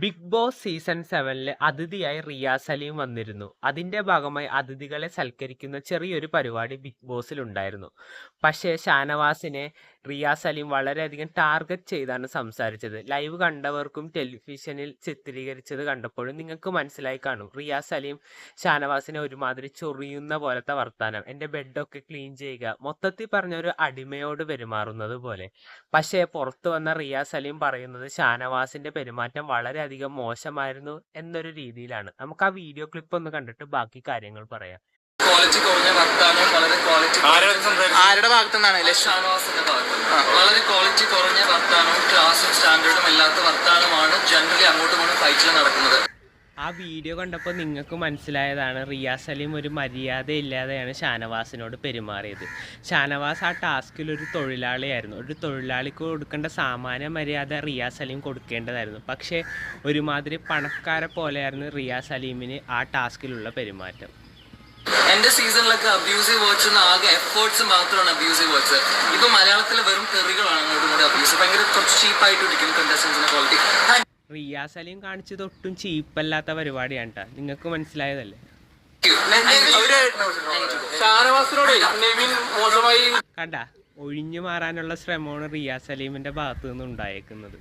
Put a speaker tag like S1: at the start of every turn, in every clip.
S1: Big boss season 7 അതിഥിയായി റിയാസ് സലീം വന്നിരുന്നു. അതിന്റെ ഭാഗമായി അതിഥികളെ സൽക്കരിക്കുന്ന ചെറിയൊരു പരിപാടി ബിഗ് ബോസിൽ ഉണ്ടായിരുന്നു. പക്ഷേ ഷാനവാസിനെ റിയാസ് സലീം വളരെയധികം ടാർഗറ്റ് ചെയ്താണ് സംസാരിച്ചത്. ലൈവ് കണ്ടവർക്കും ടെലിവിഷനിൽ ചിത്രീകരിച്ചത് കണ്ടപ്പോഴും നിങ്ങൾക്ക് മനസ്സിലായി കാണും. റിയാസ് സലീം ഷാനവാസിനെ ഒരുമാതിരി ചൊറിയുന്ന പോലത്തെ വർത്താനം, എൻ്റെ ബെഡൊക്കെ ക്ലീൻ ചെയ്യുക, മൊത്തത്തിൽ പറഞ്ഞ ഒരു അടിമയോട് പെരുമാറുന്നത് പോലെ. പക്ഷേ പുറത്തു വന്ന റിയാസ് സലീം പറയുന്നത് ഷാനവാസിന്റെ പെരുമാറ്റം വളരെയധികം മോശമായിരുന്നു എന്നൊരു രീതിയിലാണ്. നമുക്ക് ആ വീഡിയോ ക്ലിപ്പ് ഒന്ന് കണ്ടിട്ട് ബാക്കി കാര്യങ്ങൾ പറയാം.
S2: ക്വാളിറ്റി കുറഞ്ഞ വർത്താനം, വളരെ ക്വാളിറ്റി
S3: ആരുടെ ഭാഗത്തു നിന്നാണ്?
S2: ഷാനവാസിന്റെ ഭാഗത്ത് വളരെ ക്വാളിറ്റി കുറഞ്ഞ വർത്താനവും ക്ലാസും സ്റ്റാൻഡേർഡും ഇല്ലാത്ത വർത്താനമാണ് ജനറലി അങ്ങോട്ടും ഇങ്ങോട്ടും ഫൈറ്റിൽ നടക്കുന്നത്.
S1: ആ വീഡിയോ കണ്ടപ്പോൾ നിങ്ങൾക്ക് മനസ്സിലായതാണ് റിയാസ് സലീം ഒരു മര്യാദയില്ലാതെയാണ് ഷാനവാസിനോട് പെരുമാറിയത്. ഷാനവാസ് ആ ടാസ്കിൽ ഒരു തൊഴിലാളിയായിരുന്നു. ഒരു തൊഴിലാളിക്ക് കൊടുക്കേണ്ട സാമാന്യ മര്യാദ റിയാസ് സലീം കൊടുക്കേണ്ടതായിരുന്നു. പക്ഷേ ഒരുമാതിരി പണക്കാരെ പോലെയായിരുന്നു റിയാസ് സലീമിന് ആ ടാസ്കിലുള്ള പെരുമാറ്റം.
S2: എന്റെ സീസണിലൊക്കെ അബ്യൂസീവ് വേർഡ്സ് ആകെ എഫേർട്സ് മാത്രമാണ് അബ്യൂസീവ് വേർഡ്സ്. ഇപ്പൊ മലയാളത്തിൽ വെറും തെറികളാണ് അങ്ങോട്ടും ഇങ്ങോട്ടും അബ്യൂസ്. ഭയങ്കര കുറച്ച് ചീപ്പായിട്ടിരിക്കുന്നു കണ്ടസ്റ്റൻസിന്റെ ക്വാളിറ്റി.
S1: റിയാസ് സലീം കാണിച്ചത് ഒട്ടും ചീപ്പല്ലാത്ത പരിപാടിയാണ് കേട്ടോ. നിങ്ങൾക്ക് മനസ്സിലായതല്ലേ? കണ്ട ഒഴിഞ്ഞു മാറാനുള്ള ശ്രമമാണ് റിയാസ് സലീമിന്റെ ഭാഗത്തു നിന്ന് ഉണ്ടായേക്കുന്നത്.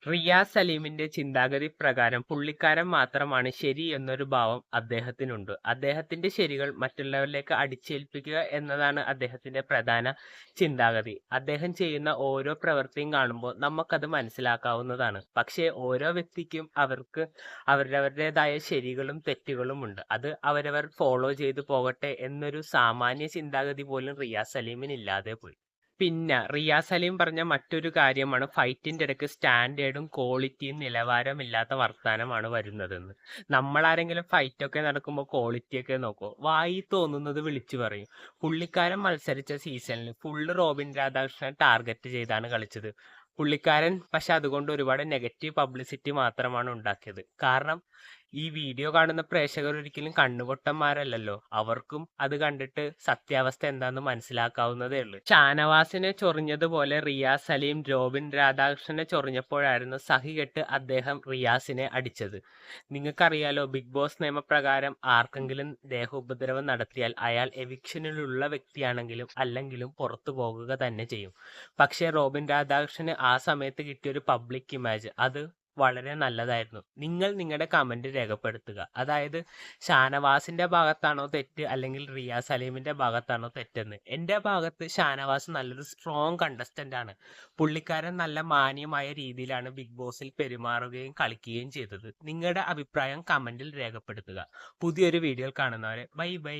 S1: റിയാസ് സലീമിന്റെ ചിന്താഗതി പ്രകാരം പുള്ളിക്കാരൻ മാത്രമാണ് ശരി എന്നൊരു ഭാവം അദ്ദേഹത്തിനുണ്ട്. അദ്ദേഹത്തിന്റെ ശരികൾ മറ്റുള്ളവരിലേക്ക് അടിച്ചേൽപ്പിക്കുക എന്നതാണ് അദ്ദേഹത്തിന്റെ പ്രധാന ചിന്താഗതി. അദ്ദേഹം ചെയ്യുന്ന ഓരോ പ്രവൃത്തിയും കാണുമ്പോൾ നമുക്കത് മനസ്സിലാക്കാവുന്നതാണ്. പക്ഷേ ഓരോ വ്യക്തിക്കും അവർക്ക് അവരവരുടേതായ ശരികളും തെറ്റുകളും ഉണ്ട്. അത് അവരവർ ഫോളോ ചെയ്തു പോകട്ടെ എന്നൊരു സാമാന്യ ചിന്താഗതി പോലും റിയാസ് സലീമിന് ഇല്ലാതെ പോയി. പിന്നെ റിയാസ് സലീം പറഞ്ഞ മറ്റൊരു കാര്യമാണ് ഫൈറ്റിൻ്റെ ഇടയ്ക്ക് സ്റ്റാൻഡേർഡും ക്വാളിറ്റിയും നിലവാരമില്ലാത്ത വർത്താനമാണ് വരുന്നതെന്ന്. നമ്മളാരെങ്കിലും ഫൈറ്റൊക്കെ നടക്കുമ്പോൾ ക്വാളിറ്റിയൊക്കെ നോക്കുമോ? വായി തോന്നുന്നത് വിളിച്ചു പറയും. പുള്ളിക്കാരൻ മത്സരിച്ച സീസണിൽ ഫുള്ള് റോബിൻ രാധാകൃഷ്ണനെ ടാർഗറ്റ് ചെയ്താണ് കളിച്ചത്. പുള്ളിക്കാരൻ പക്ഷെ അതുകൊണ്ട് ഒരുപാട് നെഗറ്റീവ് പബ്ലിസിറ്റി മാത്രമാണ് ഉണ്ടാക്കിയത്. കാരണം ഈ വീഡിയോ കാണുന്ന പ്രേക്ഷകർ ഒരിക്കലും കണ്ണുപൊട്ടന്മാരല്ലല്ലോ. അവർക്കും അത് കണ്ടിട്ട് സത്യാവസ്ഥ എന്താണെന്ന് മനസ്സിലാക്കാവുന്നതേ ഉള്ളൂ. ഷാനവാസിനെ ചൊറിഞ്ഞതുപോലെ റിയാസ് സലീം റോബിൻ രാധാകൃഷ്ണനെ ചൊറിഞ്ഞപ്പോഴായിരുന്നു സഹികെട്ട് അദ്ദേഹം റിയാസിനെ അടിച്ചത്. നിങ്ങൾക്കറിയാലോ, ബിഗ് ബോസ് നിയമപ്രകാരം ആർക്കെങ്കിലും ദേഹോപദ്രവം നടത്തിയാൽ അയാൾ എവിക്ഷനിലുള്ള വ്യക്തിയാണെങ്കിലും അല്ലെങ്കിലും പുറത്തു പോകുക തന്നെ ചെയ്യും. പക്ഷേ റോബിൻ രാധാകൃഷ്ണന് ആ സമയത്ത് കിട്ടിയൊരു പബ്ലിക് ഇമേജ് അത് വളരെ നല്ലതായിരുന്നു. നിങ്ങൾ നിങ്ങളുടെ കമൻറ്റ് രേഖപ്പെടുത്തുക. അതായത് ഷാനവാസിൻ്റെ ഭാഗത്താണോ തെറ്റ് അല്ലെങ്കിൽ റിയാസ് സലീമിൻ്റെ ഭാഗത്താണോ തെറ്റെന്ന്. എൻ്റെ ഭാഗത്ത് ഷാനവാസ് നല്ലൊരു സ്ട്രോങ് കണ്ടസ്റ്റൻ്റ് ആണ്. പുള്ളിക്കാരൻ നല്ല മാന്യമായ രീതിയിലാണ് ബിഗ് ബോസിൽ പെരുമാറുകയും കളിക്കുകയും ചെയ്തത്. നിങ്ങളുടെ അഭിപ്രായം കമൻറ്റിൽ രേഖപ്പെടുത്തുക. പുതിയൊരു വീഡിയോയിൽ കാണുന്നവരെ ബൈ ബൈ.